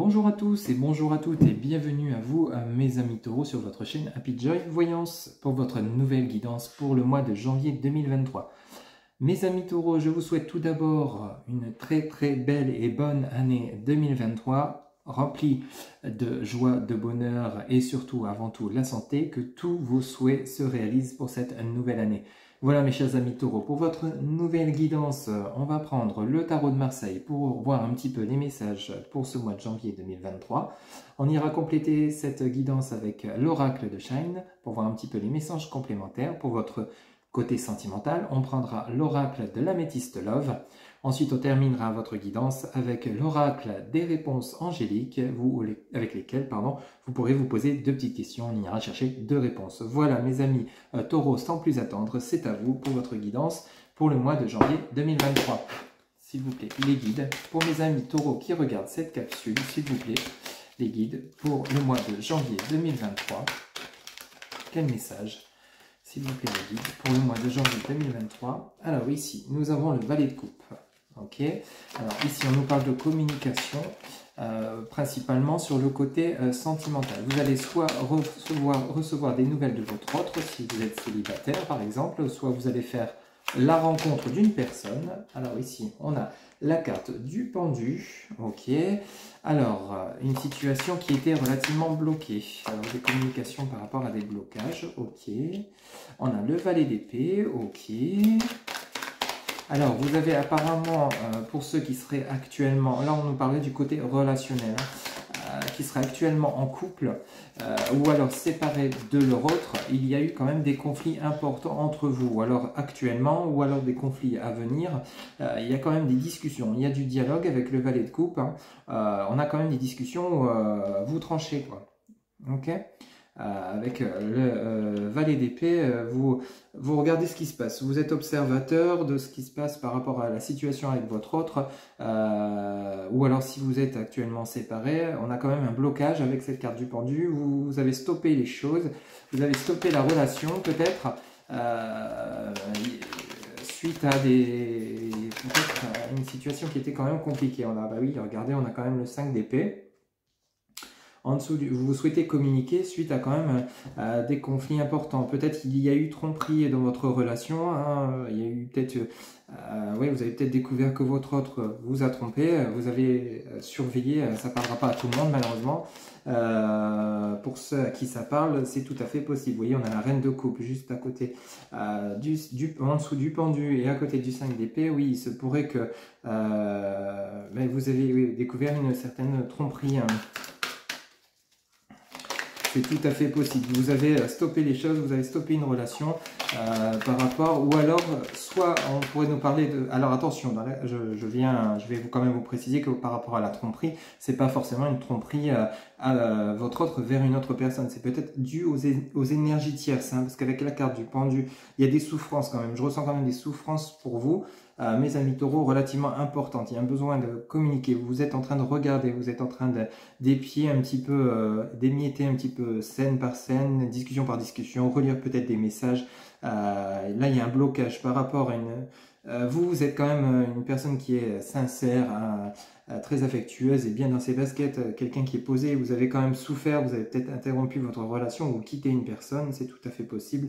Bonjour à tous et bonjour à toutes et bienvenue à vous, mes amis taureaux, sur votre chaîne Happy Joy Voyance pour votre nouvelle guidance pour le mois de janvier 2023. Mes amis taureaux, je vous souhaite tout d'abord une très belle et bonne année 2023, remplie de joie, de bonheur et surtout, avant tout, la santé, que tous vos souhaits se réalisent pour cette nouvelle année. Voilà mes chers amis taureaux, pour votre nouvelle guidance, on va prendre le tarot de Marseille pour voir un petit peu les messages pour ce mois de janvier 2023. On ira compléter cette guidance avec l'oracle de Shine pour voir un petit peu les messages complémentaires. Pour votre côté sentimental, on prendra l'oracle de l'améthyste Love. Ensuite, on terminera votre guidance avec l'oracle des réponses angéliques, avec lesquelles vous pourrez vous poser deux petites questions. On ira chercher deux réponses. Voilà mes amis taureaux, sans plus attendre, c'est à vous pour votre guidance pour le mois de janvier 2023. S'il vous plaît, les guides. Pour mes amis taureaux qui regardent cette capsule, s'il vous plaît, les guides pour le mois de janvier 2023. Quel message, s'il vous plaît, les guides, pour le mois de janvier 2023. Alors ici, nous avons le valet de coupe. Ok. Alors ici, on nous parle de communication, principalement sur le côté sentimental. Vous allez soit recevoir des nouvelles de votre autre, si vous êtes célibataire par exemple, soit vous allez faire la rencontre d'une personne. Alors ici, on a la carte du pendu. Ok. Alors, une situation qui était relativement bloquée. Alors, des communications par rapport à des blocages. Ok. On a le valet d'épée. Ok. Alors, vous avez apparemment, pour ceux qui seraient actuellement, là on nous parlait du côté relationnel, qui seraient actuellement en couple, ou alors séparés de leur autre, il y a eu quand même des conflits importants entre vous, ou alors actuellement, ou alors des conflits à venir, il y a quand même des discussions, il y a du dialogue avec le valet de coupe, hein. On a quand même des discussions où vous tranchez, quoi. Ok. Avec le valet d'épée, vous regardez ce qui se passe. Vous êtes observateur de ce qui se passe par rapport à la situation avec votre autre. Ou alors si vous êtes actuellement séparés, on a quand même un blocage avec cette carte du pendu. Vous avez stoppé les choses. Vous avez stoppé la relation peut-être. Suite à une situation qui était quand même compliquée. Bah oui, regardez, on a quand même le 5 d'épée. En dessous, vous souhaitez communiquer suite à quand même des conflits importants. Peut-être qu'il y a eu tromperie dans votre relation. Hein, il y a eu peut-être, oui, vous avez peut-être découvert que votre autre vous a trompé. Vous avez surveillé. Ça ne parlera pas à tout le monde malheureusement. Pour ceux à qui ça parle, c'est tout à fait possible. Vous voyez, on a la reine de coupe juste à côté, en dessous du pendu et à côté du 5 d'épée. Oui, il se pourrait que vous avez découvert une certaine tromperie. Hein. C'est tout à fait possible. Vous avez stoppé les choses, vous avez stoppé une relation par rapport, ou alors, soit on pourrait nous parler de... Alors attention, je vais quand même vous préciser que par rapport à la tromperie, c'est pas forcément une tromperie à votre autre vers une autre personne. C'est peut-être dû aux énergies tierces, hein, parce qu'avec la carte du pendu, il y a des souffrances quand même. Je ressens quand même des souffrances pour vous. Mes amis taureaux, relativement importantes. Il y a un besoin de communiquer. Vous êtes en train de regarder, vous êtes en train d'épier un petit peu, d'émietter un petit peu scène par scène, discussion par discussion, relire peut-être des messages. Là, il y a un blocage par rapport à une... vous êtes quand même une personne qui est sincère, très affectueuse et bien dans ses baskets, quelqu'un qui est posé. Vous avez quand même souffert, vous avez peut-être interrompu votre relation ou quitté une personne, c'est tout à fait possible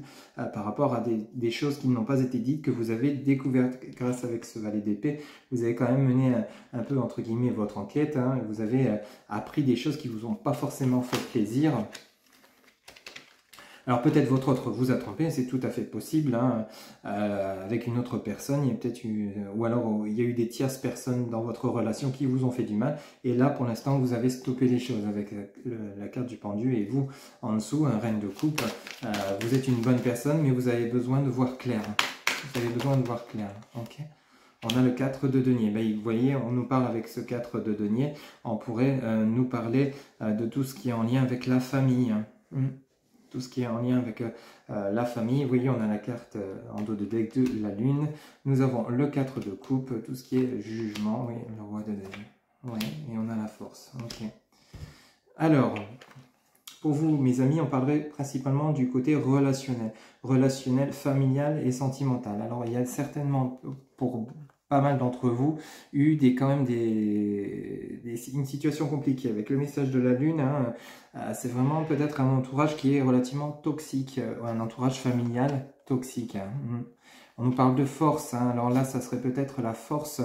par rapport à des choses qui n'ont pas été dites, que vous avez découvertes grâce avec ce valet d'épée. Vous avez quand même mené un peu, entre guillemets, votre enquête, hein, et vous avez appris des choses qui vous ont pas forcément fait plaisir. Alors peut-être votre autre vous a trompé, c'est tout à fait possible, hein, avec une autre personne, il y a peut-être ou alors il y a eu des tierces personnes dans votre relation qui vous ont fait du mal, et là pour l'instant vous avez stoppé les choses avec la carte du pendu, et vous en dessous, un reine de coupe, vous êtes une bonne personne, mais vous avez besoin de voir clair, vous avez besoin de voir clair, ok. On a le 4 de denier. Vous voyez, on nous parle avec ce 4 de denier, on pourrait nous parler de tout ce qui est en lien avec la famille, hein. Tout ce qui est en lien avec la famille. Vous voyez, on a la carte en dos de deck de la lune. Nous avons le 4 de coupe, tout ce qui est jugement. Oui, le roi de denier. Oui, et on a la force. Ok. Alors, pour vous, mes amis, on parlerait principalement du côté relationnel, familial et sentimental. Alors, il y a certainement, pour pas mal d'entre vous eu quand même une situation compliquée avec le message de la Lune. Hein. C'est vraiment peut-être un entourage qui est relativement toxique, un entourage familial toxique. Hein. On nous parle de force, hein. Alors là, ça serait peut-être la force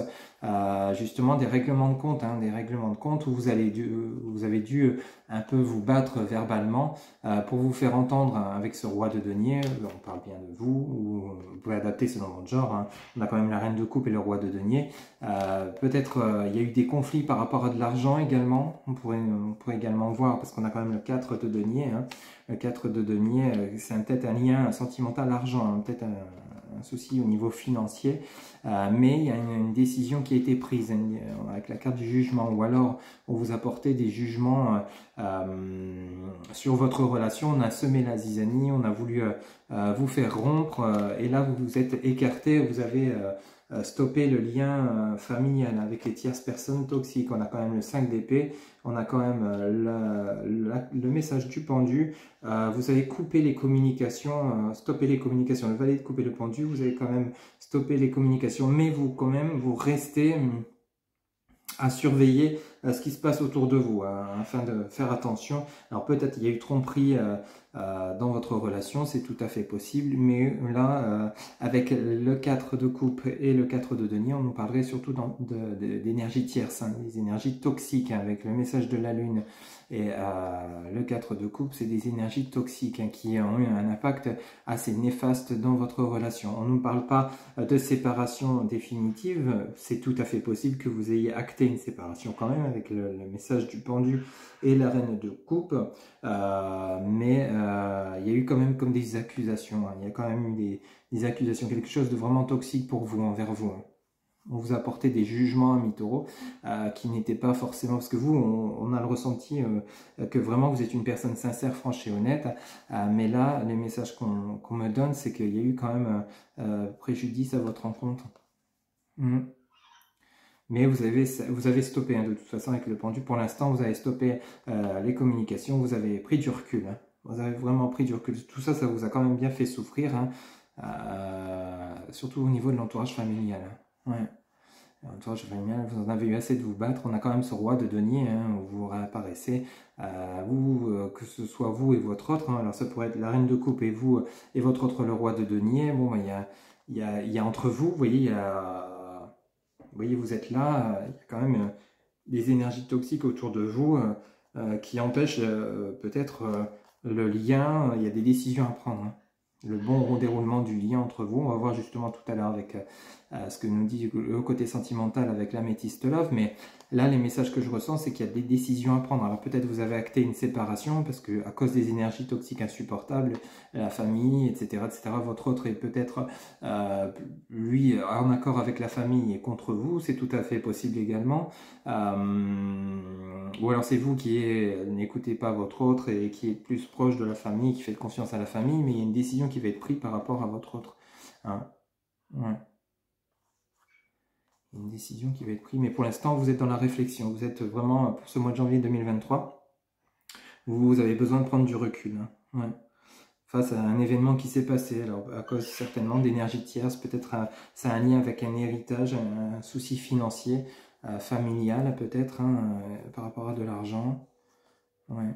justement des règlements de compte, hein, des règlements de compte où vous avez dû un peu vous battre verbalement pour vous faire entendre avec ce roi de denier. On parle bien de vous, ou vous pouvez adapter selon votre genre. Hein. On a quand même la reine de coupe et le roi de denier. Peut-être il y a eu des conflits par rapport à de l'argent également. On pourrait également voir, parce qu'on a quand même le 4 de denier. Hein. Le 4 de denier, c'est peut-être un lien sentimental argent, hein, peut-être un souci au niveau financier, mais il y a une décision qui a été prise avec la carte du jugement, ou alors on vous apportait des jugements sur votre relation, on a semé la zizanie, on a voulu vous faire rompre, et là vous vous êtes écarté, vous avez stoppé le lien familial avec les tierces personnes toxiques. On a quand même le 5 d'épée, on a quand même le message du pendu. Vous avez coupé les communications, stoppé les communications. Le valet de couper le pendu, vous avez quand même stoppé les communications, mais vous quand même vous restez à surveiller ce qui se passe autour de vous, afin de faire attention. Alors peut-être il y a eu tromperie dans votre relation, c'est tout à fait possible, mais là, avec le 4 de coupe et le 4 de denier, on nous parlerait surtout d'énergie tierce, hein, des énergies toxiques, hein, avec le message de la lune. Et le 4 de coupe, c'est des énergies toxiques, hein, qui ont eu un impact assez néfaste dans votre relation. On ne nous parle pas de séparation définitive, c'est tout à fait possible que vous ayez acté une séparation quand même avec le message du pendu et la reine de coupe, mais il y a eu quand même comme des accusations, hein. Il y a quand même eu des accusations, quelque chose de vraiment toxique pour vous, envers vous, hein. On vous a apporté des jugements à mi-taureau qui n'étaient pas forcément, parce que vous, on a le ressenti que vraiment vous êtes une personne sincère, franche et honnête, mais là, les messages qu'on me donne, c'est qu'il y a eu quand même préjudice à votre rencontre. Mais vous avez stoppé, hein, de toute façon, avec le pendu. Pour l'instant, vous avez stoppé les communications, vous avez pris du recul, hein. Vous avez vraiment pris du recul. Tout ça, ça vous a quand même bien fait souffrir, hein, surtout au niveau de l'entourage familial, hein. Ouais. L'entourage familial, vous en avez eu assez de vous battre. On a quand même ce roi de denier, hein, où vous réapparaissez, que ce soit vous et votre autre, hein. Alors ça pourrait être la reine de coupe et vous et votre autre, le roi de denier. Bon, il y a entre vous, vous voyez, vous voyez, vous êtes là, il y a quand même des énergies toxiques autour de vous qui empêchent peut-être le lien. Il y a des décisions à prendre, hein. Le bon déroulement du lien entre vous. On va voir justement tout à l'heure avec ce que nous dit le côté sentimental avec l'améthyste love, mais là les messages que je ressens, c'est qu'il y a des décisions à prendre. Alors peut-être vous avez acté une séparation parce que à cause des énergies toxiques insupportables, la famille, etc., votre autre est peut-être lui en accord avec la famille et contre vous, c'est tout à fait possible également, ou alors c'est vous qui n'écoutez pas votre autre et qui êtes plus proche de la famille, qui faites confiance à la famille, mais il y a une décision qui va être prise par rapport à votre autre, hein. Ouais. Une décision qui va être prise, mais pour l'instant vous êtes dans la réflexion, vous êtes vraiment, pour ce mois de janvier 2023, vous avez besoin de prendre du recul, hein. Ouais. Face à un événement qui s'est passé, alors à cause certainement d'énergie tierce, peut-être ça a un lien avec un héritage, un souci financier, familial peut-être, hein, par rapport à de l'argent. Ouais.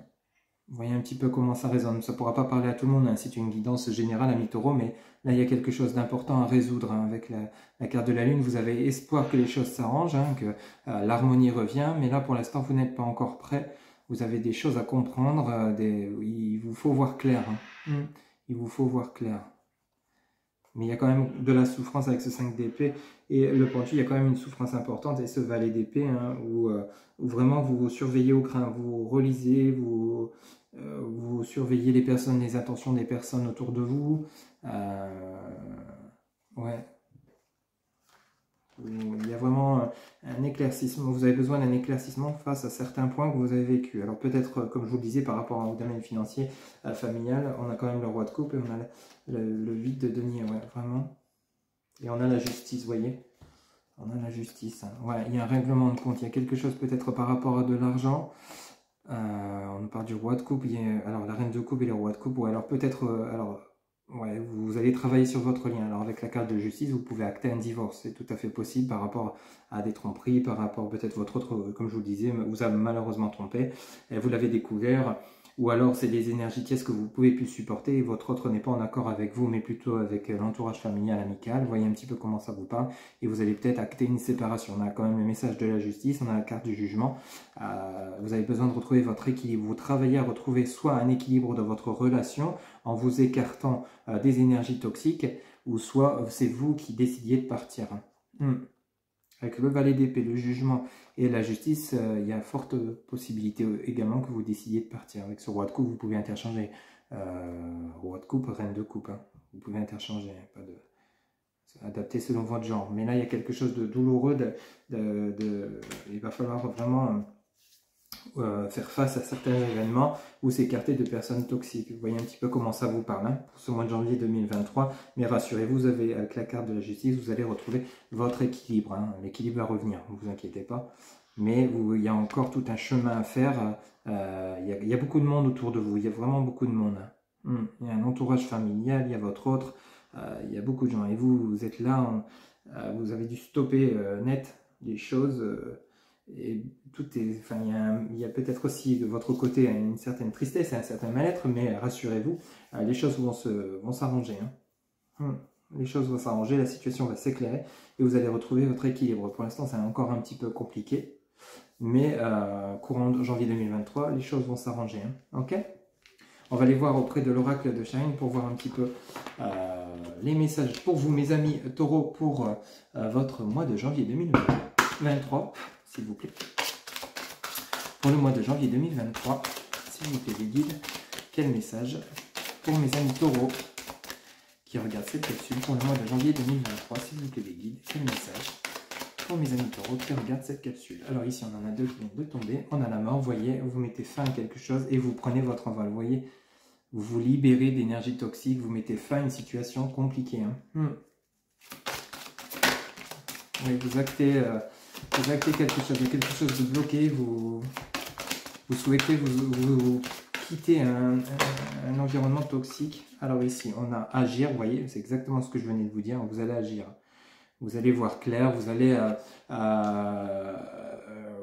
Vous voyez un petit peu comment ça résonne. Ça ne pourra pas parler à tout le monde, hein, c'est une guidance générale à mi-taureau, mais là il y a quelque chose d'important à résoudre, hein, avec la carte de la lune. Vous avez espoir que les choses s'arrangent, hein, que l'harmonie revient, mais là pour l'instant vous n'êtes pas encore prêt. Vous avez des choses à comprendre, il vous faut voir clair, hein. Il vous faut voir clair. Mais il y a quand même de la souffrance avec ce 5 d'épée et le pendu, il y a quand même une souffrance importante, et ce valet d'épée, hein, où vraiment vous surveillez au crin, vous relisez, vous surveillez les personnes, les intentions des personnes autour de vous. Ouais. Il y a vraiment un éclaircissement, vous avez besoin d'un éclaircissement face à certains points que vous avez vécu. Alors peut-être, comme je vous le disais, par rapport au domaine financier, familial, on a quand même le roi de coupe et on a le 8 de denier, ouais, vraiment. Et on a la justice, vous voyez. On a la justice, hein. Ouais, il y a un règlement de compte, il y a quelque chose peut-être par rapport à de l'argent. On parle du roi de coupe, alors la reine de coupe et le roi de coupe, ou alors peut-être, alors Ouais, vous allez travailler sur votre lien. Alors avec la carte de justice, vous pouvez acter un divorce. C'est tout à fait possible par rapport à des tromperies, par rapport peut-être votre autre, comme je vous le disais, vous a malheureusement trompé, et vous l'avez découvert. Ou alors c'est des énergies tierces que vous ne pouvez plus supporter et votre autre n'est pas en accord avec vous, mais plutôt avec l'entourage familial, amical. Voyez un petit peu comment ça vous parle et vous allez peut-être acter une séparation. On a quand même le message de la justice, on a la carte du jugement. Vous avez besoin de retrouver votre équilibre. Vous travaillez à retrouver soit un équilibre dans votre relation en vous écartant des énergies toxiques, ou soit c'est vous qui décidiez de partir. Avec le valet d'épée, le jugement et la justice, il y a forte possibilité également que vous décidiez de partir. Avec ce roi de coupe, vous pouvez interchanger roi de coupe, reine de coupe. Vous pouvez interchanger, pas de adapter selon votre genre. Mais là, il y a quelque chose de douloureux. Il va falloir vraiment faire face à certains événements ou s'écarter de personnes toxiques. Vous voyez un petit peu comment ça vous parle pour ce mois de janvier 2023. Mais rassurez-vous, vous avez, avec la carte de la justice, vous allez retrouver votre équilibre. L'équilibre va revenir, ne vous inquiétez pas. Mais il y a encore tout un chemin à faire. Il y a beaucoup de monde autour de vous. Il y a vraiment beaucoup de monde. Il y a un entourage familial, il y a votre autre. Il y a beaucoup de gens. Et vous êtes là, vous avez dû stopper net les choses. Et tout est, enfin, il y a peut-être aussi de votre côté une certaine tristesse et un certain mal-être, mais rassurez-vous, les choses vont s'arranger. Les choses vont s'arranger, la situation va s'éclairer et vous allez retrouver votre équilibre. Pour l'instant, c'est encore un petit peu compliqué, mais courant de janvier 2023, les choses vont s'arranger. Ok ? On va aller voir auprès de l'oracle de Shine pour voir un petit peu les messages pour vous, mes amis taureaux, pour votre mois de janvier 2023. S'il vous plaît. Pour le mois de janvier 2023, s'il vous plaît les guides, quel message pour mes amis taureaux qui regardent cette capsule pour le mois de janvier 2023, s'il vous plaît les guides, quel message pour mes amis taureaux qui regardent cette capsule. Alors ici on en a deux qui viennent de tomber, on a la mort, vous voyez, vous mettez fin à quelque chose et vous prenez votre envol, vous voyez, vous vous libérez d'énergie toxique, vous mettez fin à une situation compliquée. Oui, vous actez quelque chose, quelque chose de bloqué, vous souhaitez vous quitter un environnement toxique. Alors ici, on a agir, vous voyez, c'est exactement ce que je venais de vous dire, vous allez agir. Vous allez voir clair, vous allez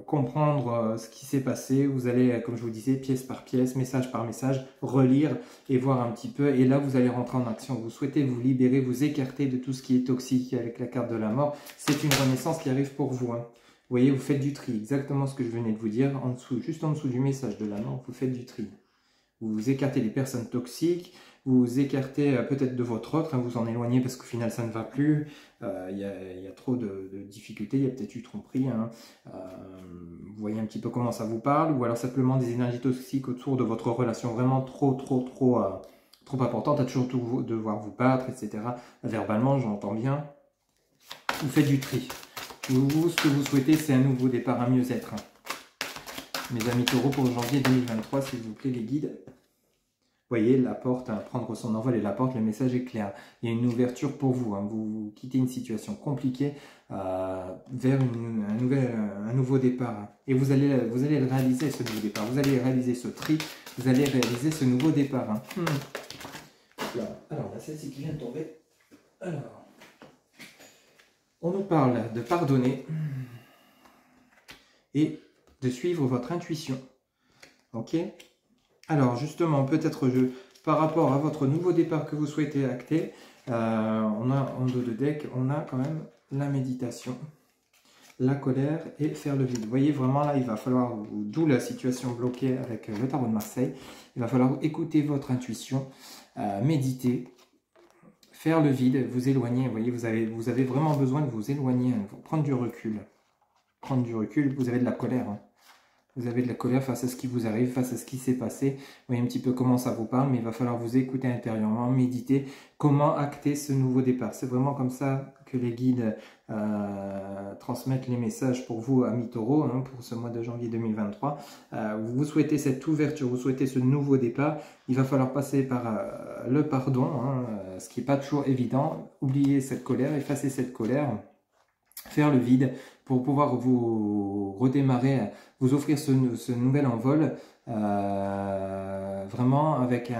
comprendre ce qui s'est passé, vous allez, comme je vous disais, pièce par pièce, message par message, relire et voir un petit peu. Et là, vous allez rentrer en action. Vous souhaitez vous libérer, vous écarter de tout ce qui est toxique avec la carte de la mort. C'est une renaissance qui arrive pour vous. Vous voyez, vous faites du tri, exactement ce que je venais de vous dire, en dessous, juste en dessous du message de la mort, vous faites du tri. Vous vous écartez des personnes toxiques, vous vous écartez peut-être de votre autre, vous en éloignez parce qu'au final ça ne va plus, il y a trop de difficultés, il y a peut-être eu tromperie, vous voyez un petit peu comment ça vous parle, ou alors simplement des énergies toxiques autour de votre relation vraiment trop importante, à toujours devoir vous battre, etc. Verbalement, j'entends bien, vous faites du tri. Vous, ce que vous souhaitez, c'est un nouveau départ, un mieux-être. Mes amis taureaux, pour janvier 2023, s'il vous plaît, les guides. Vous voyez, la porte, prendre son envol et la porte, le message est clair. Il y a une ouverture pour vous. Vous quittez une situation compliquée vers un nouveau départ. Et vous allez le réaliser, ce nouveau départ. Vous allez réaliser ce tri. Vous allez réaliser ce nouveau départ. Alors, là, celle-ci qui vient de tomber. Alors, on nous parle de pardonner et de suivre votre intuition. Ok ? Alors justement, peut-être par rapport à votre nouveau départ que vous souhaitez acter, on a en dos de deck, on a quand même la méditation, la colère et faire le vide. Vous voyez vraiment là, il va falloir, d'où la situation bloquée avec le tarot de Marseille, il va falloir écouter votre intuition, méditer, faire le vide, vous éloigner. Vous voyez, vous avez vraiment besoin de vous éloigner, prendre du recul. Prendre du recul, vous avez de la colère. Vous avez de la colère face à ce qui vous arrive, face à ce qui s'est passé. Vous voyez un petit peu comment ça vous parle, mais il va falloir vous écouter intérieurement, méditer. Comment acter ce nouveau départ? C'est vraiment comme ça que les guides transmettent les messages pour vous, amis taureaux, pour ce mois de janvier 2023. Vous souhaitez cette ouverture, vous souhaitez ce nouveau départ. Il va falloir passer par le pardon, ce qui n'est pas toujours évident. Oublier cette colère, effacer cette colère. Faire le vide pour pouvoir vous redémarrer, vous offrir ce nouvel envol, vraiment avec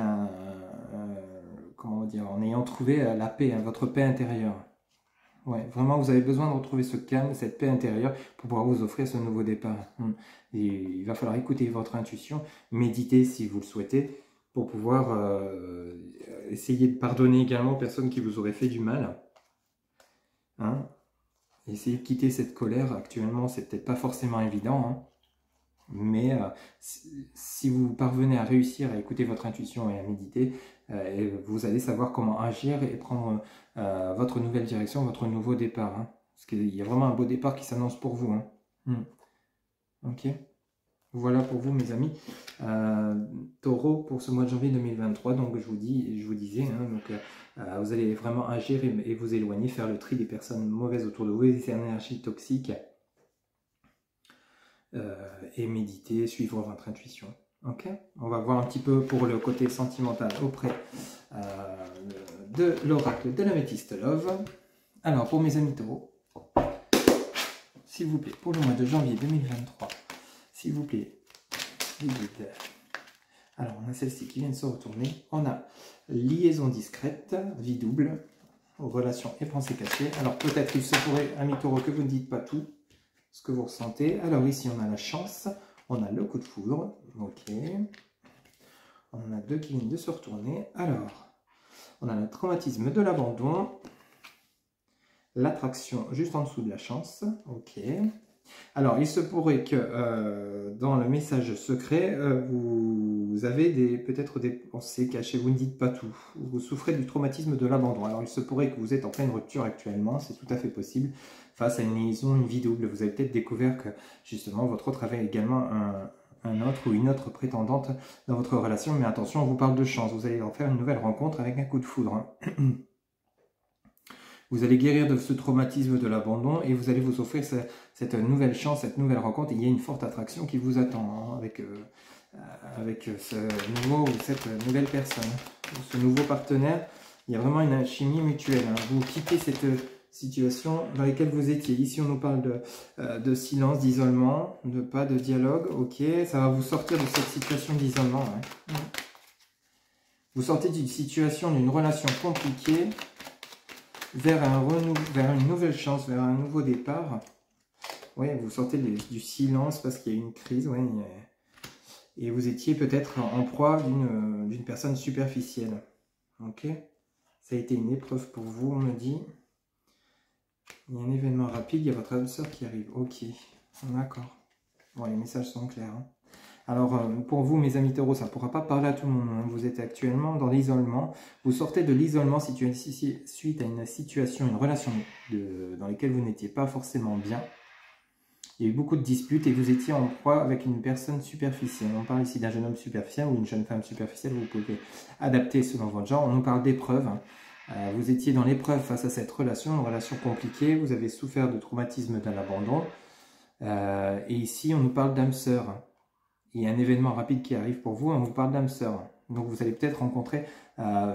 comment dire, en ayant trouvé la paix, hein, votre paix intérieure. Ouais, vraiment, vous avez besoin de retrouver ce calme, cette paix intérieure pour pouvoir vous offrir ce nouveau départ. Et il va falloir écouter votre intuition, méditer si vous le souhaitez, pour pouvoir essayer de pardonner également aux personnes qui vous auraient fait du mal. Hein? Essayez de quitter cette colère. Actuellement, c'est peut-être pas forcément évident, hein. Mais si vous parvenez à réussir à écouter votre intuition et à méditer, vous allez savoir comment agir et prendre votre nouvelle direction, votre nouveau départ. Hein. Parce qu'il y a vraiment un beau départ qui s'annonce pour vous. Hein. Ok. Voilà pour vous, mes amis. Taureau pour ce mois de janvier 2023. Donc je vous disais, hein, donc, vous allez vraiment agir et vous éloigner, faire le tri des personnes mauvaises autour de vous, des énergies toxiques. Et méditer, suivre votre intuition. Ok, on va voir un petit peu pour le côté sentimental auprès de l'oracle de l'améthyste Love. Alors, pour mes amis taureaux, s'il vous plaît, pour le mois de janvier 2023, s'il vous plaît, les guides. Alors, on a celle-ci qui vient de se retourner. On a liaison discrète, vie double, relations et pensées cachées. Alors, peut-être il se pourrait, amis taureaux, que vous ne dites pas tout ce que vous ressentez. Alors ici on a la chance, on a le coup de foudre, ok, on en a deux qui viennent de se retourner. Alors on a le traumatisme de l'abandon, l'attraction juste en dessous de la chance, ok. Alors il se pourrait que dans le message secret vous avez peut-être des pensées cachées, vous ne dites pas tout, vous souffrez du traumatisme de l'abandon. Alors il se pourrait que vous êtes en pleine rupture actuellement, c'est tout à fait possible, face à une liaison, une vie double. Vous avez peut-être découvert que justement votre autre avait également un autre ou une autre prétendante dans votre relation, mais attention, on vous parle de chance, vous allez en faire une nouvelle rencontre avec un coup de foudre. Hein. Vous allez guérir de ce traumatisme de l'abandon et vous allez vous offrir cette nouvelle chance, cette nouvelle rencontre. Et il y a une forte attraction qui vous attend, hein, avec ce nouveau ou cette nouvelle personne, ce nouveau partenaire. Il y a vraiment une alchimie mutuelle. Hein. Vous quittez cette situation dans laquelle vous étiez. Ici, on nous parle de silence, d'isolement, de pas de dialogue. Ok, ça va vous sortir de cette situation d'isolement. Ouais. Vous sortez d'une situation, d'une relation compliquée, vers une nouvelle chance, vers un nouveau départ. Oui, vous sortez du silence parce qu'il y a une crise. Ouais, et vous étiez peut-être en proie d'une personne superficielle. Ok, ça a été une épreuve pour vous, on me dit. Il y a un événement rapide, il y a votre âme sœur qui arrive. Ok, d'accord. Bon, les messages sont clairs. Hein. Alors, pour vous, mes amis taureaux, ça ne pourra pas parler à tout le monde. Hein. Vous êtes actuellement dans l'isolement. Vous sortez de l'isolement suite à une situation, une relation dans laquelle vous n'étiez pas forcément bien. Il y a eu beaucoup de disputes et vous étiez en proie avec une personne superficielle. On parle ici d'un jeune homme superficiel ou une jeune femme superficielle. Vous pouvez adapter selon votre genre. On nous parle d'épreuves. Vous étiez dans l'épreuve face à cette relation, une relation compliquée. Vous avez souffert de traumatisme de l'abandon. Et ici, on nous parle d'âme sœur. Il y a un événement rapide qui arrive pour vous, on vous parle d'âme sœur. Donc vous allez peut-être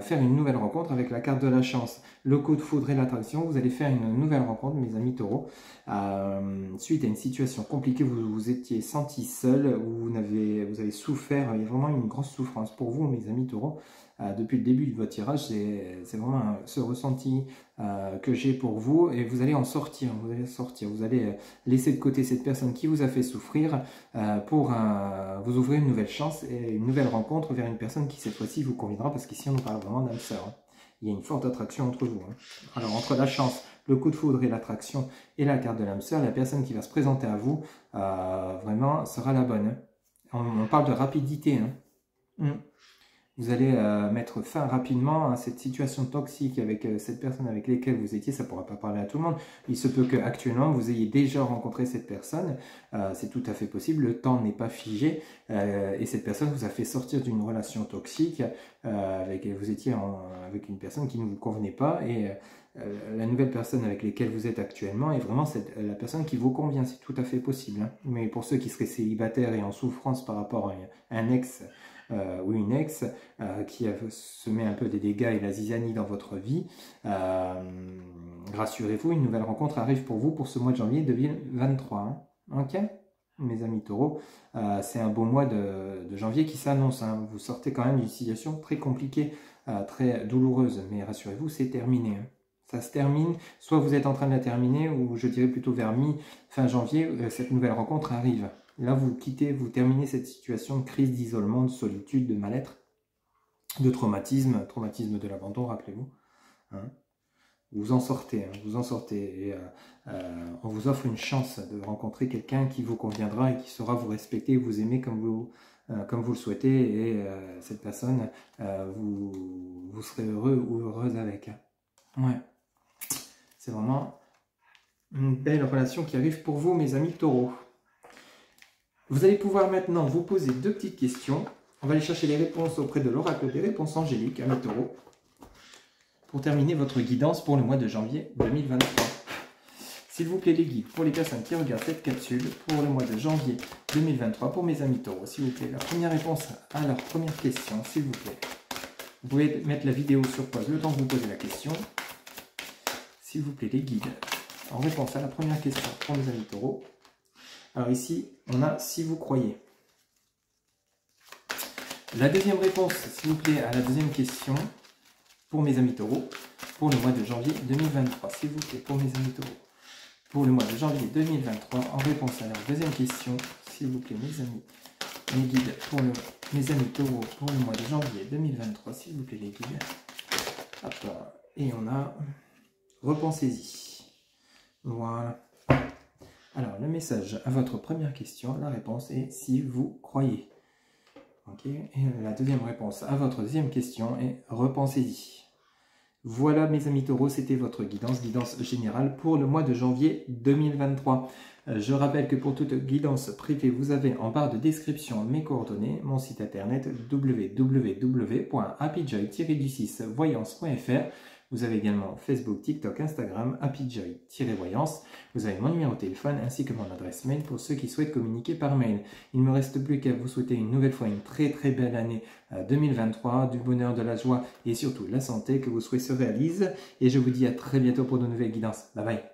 faire une nouvelle rencontre avec la carte de la chance. Le coup de foudre et l'attraction, vous allez faire une nouvelle rencontre, mes amis taureaux. Suite à une situation compliquée, vous vous étiez senti seul, vous avez souffert, il y a vraiment une grosse souffrance pour vous, mes amis taureaux. Depuis le début de votre tirage, c'est vraiment ce ressenti que j'ai pour vous et vous allez en sortir, vous allez laisser de côté cette personne qui vous a fait souffrir pour vous ouvrir une nouvelle chance et une nouvelle rencontre vers une personne qui cette fois-ci vous conviendra parce qu'ici on nous parle vraiment d'âme sœur. Hein. Il y a une forte attraction entre vous. Hein. Alors entre la chance, le coup de foudre et l'attraction et la carte de l'âme sœur, la personne qui va se présenter à vous vraiment sera la bonne. Hein. On parle de rapidité. Hein. Vous allez mettre fin rapidement à cette situation toxique avec cette personne avec laquelle vous étiez. Ça ne pourra pas parler à tout le monde. Il se peut qu'actuellement, vous ayez déjà rencontré cette personne. C'est tout à fait possible. Le temps n'est pas figé. Et cette personne vous a fait sortir d'une relation toxique. Vous étiez avec une personne qui ne vous convenait pas. Et la nouvelle personne avec laquelle vous êtes actuellement est vraiment la personne qui vous convient. C'est tout à fait possible. Hein. Mais pour ceux qui seraient célibataires et en souffrance par rapport à un ex... ou une ex qui a semé un peu des dégâts et la zizanie dans votre vie, rassurez-vous, une nouvelle rencontre arrive pour vous pour ce mois de janvier 2023. Hein. Ok, mes amis taureaux, c'est un beau mois de janvier qui s'annonce. Hein. Vous sortez quand même d'une situation très compliquée très douloureuse, mais rassurez-vous, c'est terminé. Hein. Ça se termine, soit vous êtes en train de la terminer, ou je dirais plutôt vers fin janvier, cette nouvelle rencontre arrive. Là, vous terminez cette situation de crise, d'isolement, de solitude, de mal-être, de traumatisme de l'abandon, rappelez-vous. Hein. Vous en sortez, et on vous offre une chance de rencontrer quelqu'un qui vous conviendra et qui saura vous respecter, vous aimer comme vous le souhaitez, et cette personne, vous serez heureux ou heureuse avec. Ouais, c'est vraiment une belle relation qui arrive pour vous, mes amis taureaux. Vous allez pouvoir maintenant vous poser 2 petites questions. On va aller chercher les réponses auprès de l'oracle des réponses angéliques, amis taureaux, pour terminer votre guidance pour le mois de janvier 2023. S'il vous plaît les guides, pour les personnes qui regardent cette capsule, pour le mois de janvier 2023, pour mes amis taureaux, s'il vous plaît, la première réponse à leur première question, s'il vous plaît. Vous pouvez mettre la vidéo sur pause le temps que vous posez la question. S'il vous plaît les guides, en réponse à la première question pour mes amis taureaux. Alors ici, on a « si vous croyez ». La deuxième réponse, s'il vous plaît, à la deuxième question, pour mes amis taureaux, pour le mois de janvier 2023. S'il vous plaît, pour mes amis taureaux, pour le mois de janvier 2023, en réponse à la deuxième question, s'il vous plaît, mes amis, les guides, pour mes amis taureaux, pour le mois de janvier 2023, s'il vous plaît, les guides. Hop, et on a « repensez-y ». Voilà. Alors, le message à votre première question, la réponse est « si vous croyez ». Ok, et la deuxième réponse à votre deuxième question est « repensez-y ». Voilà mes amis taureaux, c'était votre guidance générale pour le mois de janvier 2023. Je rappelle que pour toute guidance privée, vous avez en barre de description mes coordonnées, mon site internet www.happyjoy-voyance.fr. Vous avez également Facebook, TikTok, Instagram, happyjoy-voyance. Vous avez mon numéro de téléphone ainsi que mon adresse mail pour ceux qui souhaitent communiquer par mail. Il ne me reste plus qu'à vous souhaiter une nouvelle fois une très belle année 2023, du bonheur, de la joie et surtout la santé, que vos souhaits se réalisent. Et je vous dis à très bientôt pour de nouvelles guidances. Bye bye.